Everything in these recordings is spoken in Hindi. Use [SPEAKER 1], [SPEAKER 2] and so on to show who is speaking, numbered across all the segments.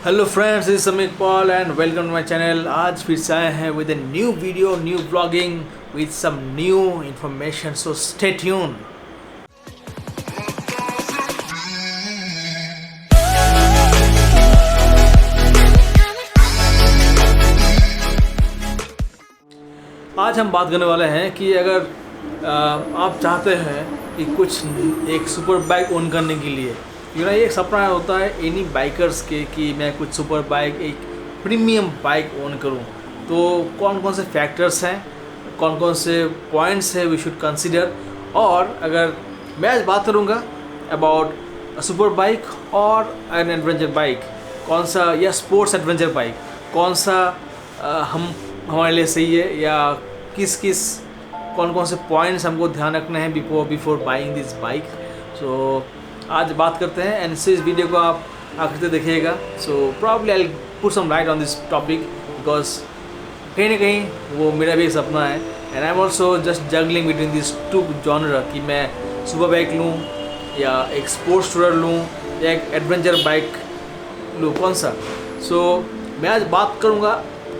[SPEAKER 1] Hello friends, this Sameer Paul and welcome to my channel. आज फिर से आए हैं with a new video, new vlogging with some new information, so stay tune. आज हम बात करने वाले हैं कि अगर आप चाहते हैं कि कुछ एक सुपर बाइक ओन करने के लिए, ये एक सपना होता है एनी बाइकर्स के कि मैं कुछ सुपर बाइक, एक प्रीमियम बाइक ओन करूं। तो कौन कौन से फैक्टर्स हैं, कौन कौन से पॉइंट्स हैं वी शुड कंसीडर। और अगर मैं आज बात करूंगा अबाउट अ सुपर बाइक और एन एडवेंचर बाइक, कौन सा, या स्पोर्ट्स एडवेंचर बाइक कौन सा हमारे लिए सही है, या कौन कौन से पॉइंट्स हमको ध्यान रखने हैं बिफोर बाइंग दिस बाइक। सो आज बात करते हैं एंड इस वीडियो को आप आखिर तक देखिएगा। So probably I put some light on this topic because कहीं ना कहीं वो मेरा भी एक सपना है and I am also just juggling between this two genre कि मैं सुपर बाइक लूँ या एक स्पोर्ट्स टूरर लूँ या एक एडवेंचर बाइक लूँ, कौन सा। सो मैं आज बात करूँगा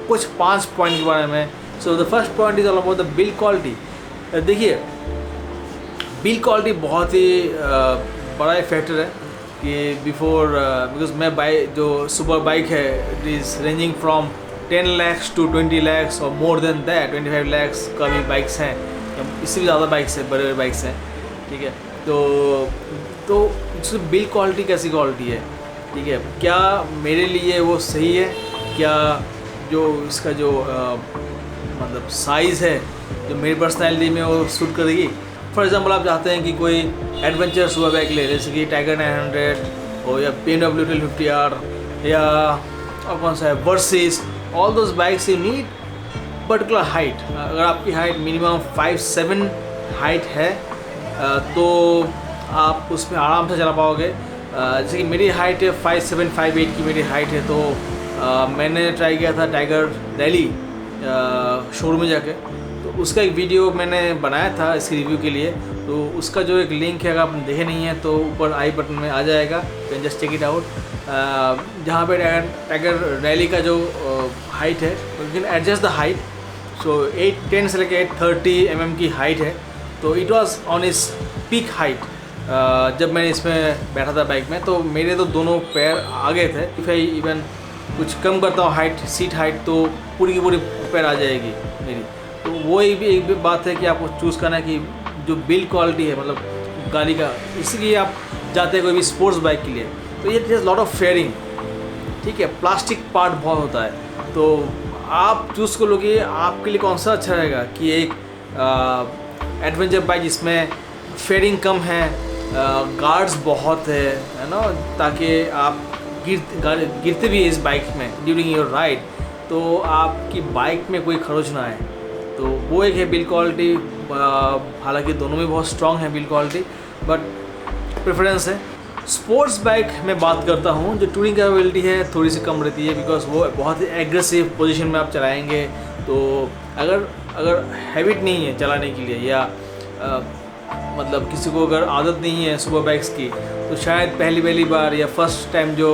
[SPEAKER 1] कुछ 5 पॉइंट के बारे में। So the first point is all about the build quality. देखिए, बिल्ड क्वालिटी बहुत ही बड़ा एक फैक्टर है कि बिकॉज मैं जो सुपर बाइक है it is ranging from 10 lakhs to 20 lakhs और मोर देन दैट 25 lakhs का भी बाइक्स हैं, इससे भी ज़्यादा बाइक्स हैं, बड़े बड़े बाइक्स हैं, ठीक है। तो इसकी बिल्ड क्वालिटी कैसी क्वालिटी है, ठीक है, क्या मेरे लिए वो सही है, क्या जो इसका जो मतलब साइज़ है जो मेरी पर्सनैलिटी में वो सूट करेगी। फॉर एग्जांपल आप चाहते हैं कि कोई एडवेंचर सुपर बाइक ले, जैसे कि टाइगर 900 हो या BMW 1250R या और कौन सा है versus, all those bikes you need particular height. अगर आपकी हाइट मिनिमम 5'7" हाइट है तो आप उसमें आराम से चला पाओगे। जैसे कि मेरी हाइट है 5'7", 5'8" की मेरी हाइट है। तो मैंने ट्राई किया था टाइगर रैली शोरूम में जाके, तो उसका एक वीडियो मैंने बनाया था इसके रिव्यू के लिए। तो उसका जो एक लिंक है, अगर आपने देखे नहीं है तो ऊपर आई बटन में आ जाएगा, can just check it out. जहाँ पे टाइगर रैली का जो हाइट है, you can adjust the height. So 8'10" से लेकर 8'30" mm की हाइट है। तो इट वाज ऑन इस पीक हाइट। जब मैं इसमें बैठा था बाइक में तो मेरे तो दोनों पैर आ गए थे। इफ़ आई इवन कुछ कम करता हूँ हाइट, सीट हाइट, तो पूरी की पूरी पैर आ जाएगी मेरी। तो वो एक भी बात है कि आपको चूज़ करना है कि जो बिल्ड क्वालिटी है, मतलब गाड़ी का, इसलिए आप जाते हैं कोई भी स्पोर्ट्स बाइक के लिए तो ये इज़ लॉट ऑफ फेयरिंग, ठीक है, प्लास्टिक पार्ट बहुत होता है। तो आप चूज़ कर लो कि आपके लिए कौन सा अच्छा रहेगा, कि एक एडवेंचर बाइक जिसमें फेयरिंग कम है, गार्ड्स बहुत है ना, ताकि आप गिरते भी इस बाइक में ड्यूरिंग योर राइड, तो आपकी बाइक में कोई खरोच ना आए। तो वो एक है बिल्ड क्वालिटी। हालांकि दोनों में बहुत स्ट्रॉन्ग है बिल्ड क्वालिटी, बट प्रेफरेंस है स्पोर्ट्स बाइक में बात करता हूँ। जो टूरिंग कैपेबिलिटी है थोड़ी सी कम रहती है, बिकॉज वो बहुत ही एग्रेसिव पोजीशन में आप चलाएंगे। तो अगर हैबिट नहीं है चलाने के लिए, या मतलब किसी को अगर आदत नहीं है सुपर बाइक्स की, तो शायद पहली बार या फर्स्ट टाइम जो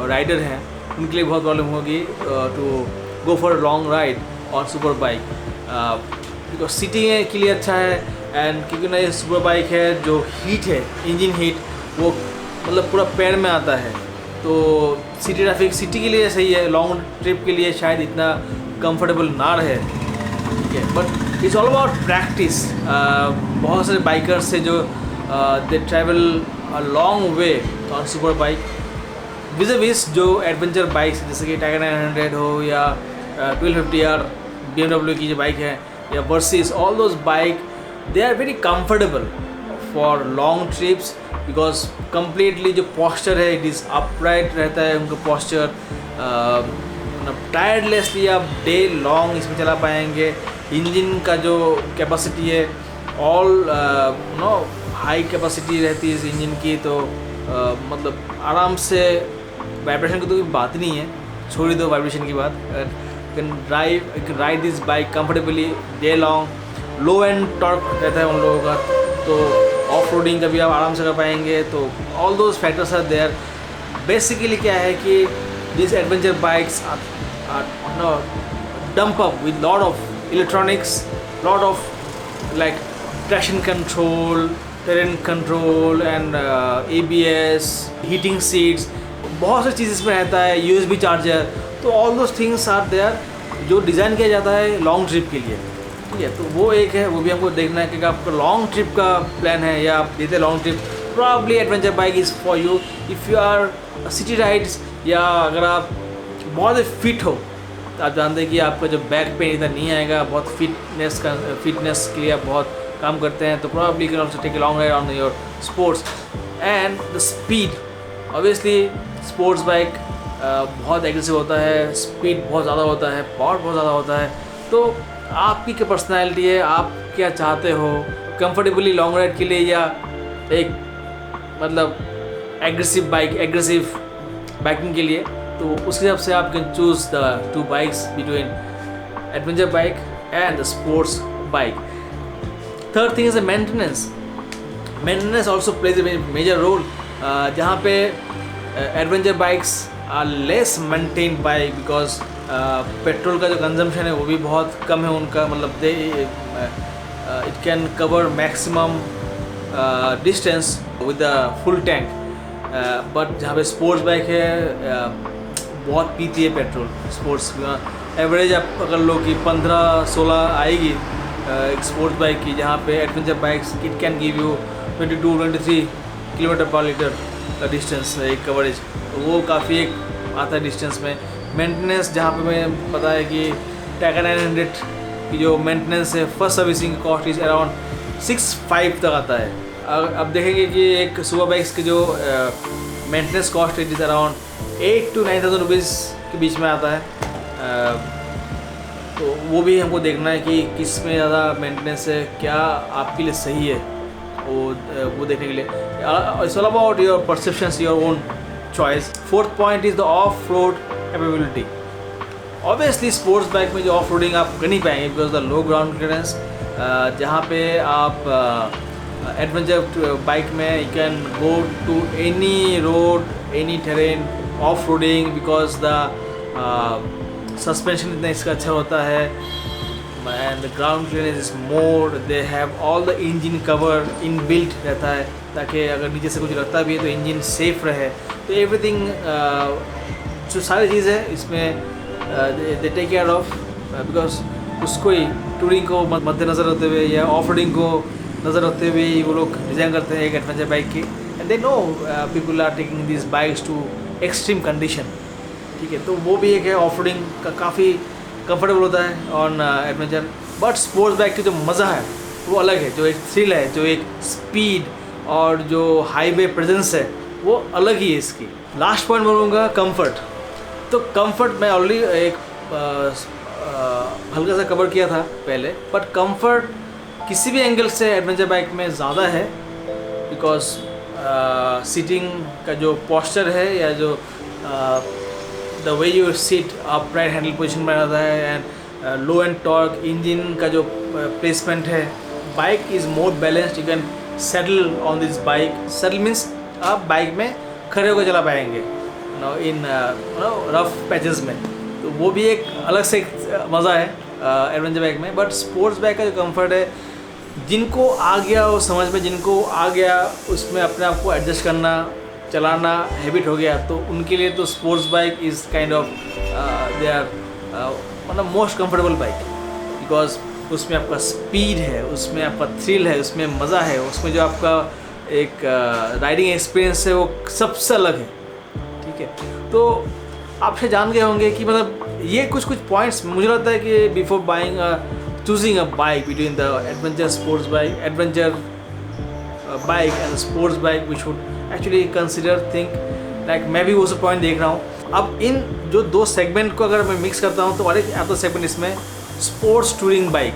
[SPEAKER 1] राइडर हैं उनके लिए बहुत प्रॉब्लम होगी to go for long ride on super bike. Because sitting के लिए अच्छा है, एंड क्योंकि ना ये सुपर बाइक है, जो हीट है, इंजन हीट, वो मतलब पूरा पैर में आता है। तो सिटी के लिए सही है, लॉन्ग ट्रिप के लिए शायद इतना कंफर्टेबल ना रहे, ठीक है। But it's all about practice. बहुत सारे बाइकर्स से जो दे travel a long way on super bike विज़ जो एडवेंचर बाइक्स, जैसे कि टाइगर 900 हो या 1250R BMW की जो बाइक है, या versus, all those bike they are very comfortable for long trips, because completely जो पॉस्चर है इट इज़ अपराइट रहता है उनका पॉस्चर। टायर्डलेसली आप डे लॉन्ग इसमें चला पाएंगे। इंजन का जो कैपेसिटी है ऑल हाई कैपेसिटी रहती है इस इंजन की। तो मतलब आराम से, वाइब्रेशन की तो कोई बात नहीं है, छोड़ ही दो वाइब्रेशन की बात। Can ride this bike comfortably day long. Low and torque रहता है उन लोगों का, तो ऑफ रोडिंग का भी आप आराम से कर पाएंगे। तो all those factors are there. Basically क्या है कि these adventure bikes are dump up with lot of electronics, lot of like traction control, terrain control and ABS, heating seats, बहुत सारी चीज़ इसमें रहता है, USB चार्जर, तो all those things are there जो डिज़ाइन किया जाता है लॉन्ग ट्रिप के लिए, ठीक है। तो वो एक है, वो भी हमको देखना है कि आपका लॉन्ग ट्रिप का प्लान है या आप देते long trip, probably adventure bike is for you if you are city rides, या अगर आप बहुत फिट हो तो आप जानते हैं कि आपका जो बैक पेन इतना नहीं आएगा, बहुत फिटनेस के लिए आप बहुत काम करते हैं, तो probably can also take a long ride on your sports and the speed. Obviously sports bike बहुत एग्रेसिव होता है, स्पीड बहुत ज़्यादा होता है, पावर बहुत ज़्यादा होता है, तो आपकी क्या पर्सनैलिटी है, आप क्या चाहते हो कंफर्टेबली लॉन्ग राइड के लिए या एक मतलब एग्रेसिव बाइकिंग के लिए, तो उसके हिसाब से आप can choose the two bikes between adventure bike and the sports bike. Third thing is the maintenance also plays a major role, जहाँ पे adventure bikes are less maintained bike because petrol का जो कंजम्पशन है वो भी बहुत कम है उनका, मतलब they it can cover maximum distance with the full tank, but जहाँ पे स्पोर्ट्स बाइक है बहुत पीती है पेट्रोल। स्पोर्ट्स एवरेज आप अगर लो कि 15-16 आएगी एक स्पोर्ट्स बाइक की, जहाँ पे adventure bikes it can give you 22-23 kilometre पर लीटर का डिस्टेंस एक कवरेज, वो काफ़ी एक आता है डिस्टेंस में। मेंटेनेंस जहाँ पे मैं पता है कि टैगा 900 की जो मेंटेनेंस है first servicing cost is around 6,500 तक आता है। अब देखेंगे कि एक सुपर बाइक्स की जो मेंटेनेंस कॉस्ट है इज अराउंड 8,000 to 9,000 रुपीज़ के बीच में आता है, तो वो भी हमको देखना है कि किस में ज़्यादा मेंटेनेंस है, क्या आपके लिए सही है, वो देखने के लिए। It's all about your perceptions, your own choice. Fourth point is the off road capability. Obviously sports bike में जो ऑफ रोडिंग आप कर नहीं पाएंगे because the low ground clearance, जहाँ पे आप एडवेंचर बाइक में you can go to any road, any terrain off roading because the suspension इतना इसका अच्छा होता है and the ground clearance is more, they have all the engine cover in built रहता है ताकि अगर नीचे से कुछ लगता भी है तो इंजन सेफ रहे, तो एवरीथिंग जो सारी चीज़ है इसमें they take care of because उसको ही टूरिंग को मद्देनज़र रखते हुए या ऑफ रोडिंग को नज़र रखते हुए वो लोग डिज़ाइन करते हैं एक एडवेंचर बाइक की, and they know people are taking this bikes to extreme condition, ठीक है। तो वो भी एक है, ऑफ रोडिंग का काफ़ी कंफर्टेबल होता है on adventure, but sports bike की जो मज़ा है वो अलग है, जो एक थ्रिल है, जो एक स्पीड और जो हाईवे प्रेजेंस है वो अलग ही है इसकी। लास्ट पॉइंट बोलूँगा कंफर्ट। तो कंफर्ट मैं ऑलरेडी एक हल्का सा कवर किया था पहले, बट कंफर्ट किसी भी एंगल से एडवेंचर बाइक में ज़्यादा है बिकॉज सीटिंग का जो पोस्चर है या जो द वे यू सीट आप राइट हैंडल पोजीशन में रहता है and low and torque, engine का जो प्लेसमेंट है, bike is more balanced, you can settle on this bike. Settle means आप बाइक में खड़े होकर चला पाएंगे इन रफ पैचेस में, तो वो भी एक अलग से मज़ा है एडवेंचर बाइक में। बट स्पोर्ट्स बाइक का जो कंफर्ट है, जिनको आ गया वो समझ में, जिनको आ गया उसमें अपने आप को एडजस्ट करना, चलाना हैबिट हो गया, तो उनके लिए तो sports bike is kind of they are मतलब मोस्ट कंफर्टेबल बाइक बिकॉज उसमें आपका स्पीड है, उसमें आपका थ्रिल है, उसमें मज़ा है, उसमें जो आपका एक राइडिंग एक्सपीरियंस है वो सबसे अलग है, ठीक है। तो आपसे जान गए होंगे कि मतलब ये कुछ पॉइंट्स मुझे लगता है कि before buying choosing a bike between the adventure sports bike, adventure bike and sports bike we should actually consider think like मैं भी वो सब पॉइंट देख रहा हूँ। अब इन जो दो सेगमेंट को अगर मैं मिक्स करता हूँ तो और एक आता सेगमेंट इसमें स्पोर्ट्स टूरिंग बाइक,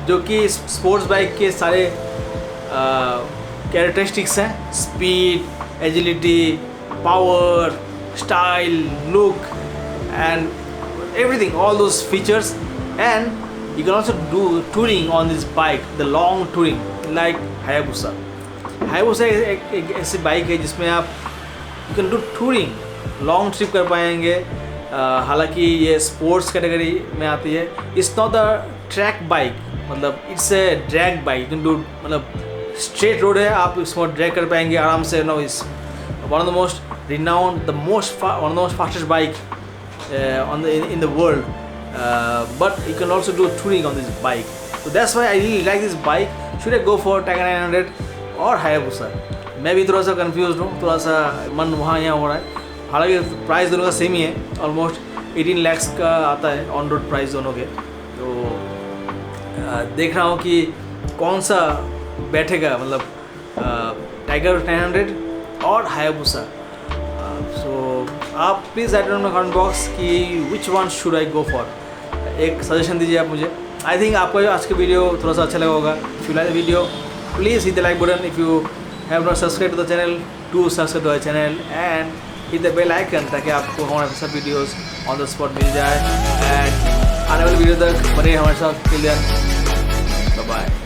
[SPEAKER 1] जो कि स्पोर्ट्स बाइक के सारे कैरेक्टरिस्टिक्स हैं, speed, agility, power, style, look and everything, all those features, and you can also do touring on this bike, the long touring like Hayabusa. Hayabusa एक ऐसी बाइक है जिसमें आप you can do touring long trip कर पाएंगे। हालांकि ये स्पोर्ट्स कैटेगरी में आती है। It's not the track bike, मतलब इट्स ए ड्रैग बाइक, मतलब स्ट्रेट रोड है, आप इसको ड्रैग कर पाएंगे आराम से। नो इस one of the most renowned, one of the most fastest bike in the world, but you can also do touring on this bike. So that's why I really like this bike. Should I go for Tiger 900 और Hayabusa? मैं भी थोड़ा सा कंफ्यूज हूँ, थोड़ा सा मन वहाँ यहाँ हो रहा है। हालांकि प्राइस दोनों का सेम ही है, ऑलमोस्ट 18 lakhs का आता है ऑन रोड प्राइस दोनों के। तो देख रहा हूँ कि कौन सा बैठेगा, मतलब टाइगर 900 और Hayabusa। सो आप please write down my comment box कि which one should I go for, एक सजेशन दीजिए आप मुझे। आई थिंक आपको आज का वीडियो थोड़ा सा अच्छा लगा होगा। If you like the video please hit the like button. If you have not subscribe to the channel, do subscribe to the channel and hit the bell icon, ताकि आपको हमारे सब वीडियोस ऑन द स्पॉट मिल जाए। एंड आने वाली वीडियो तक बने हमारे साथ। Bye bye.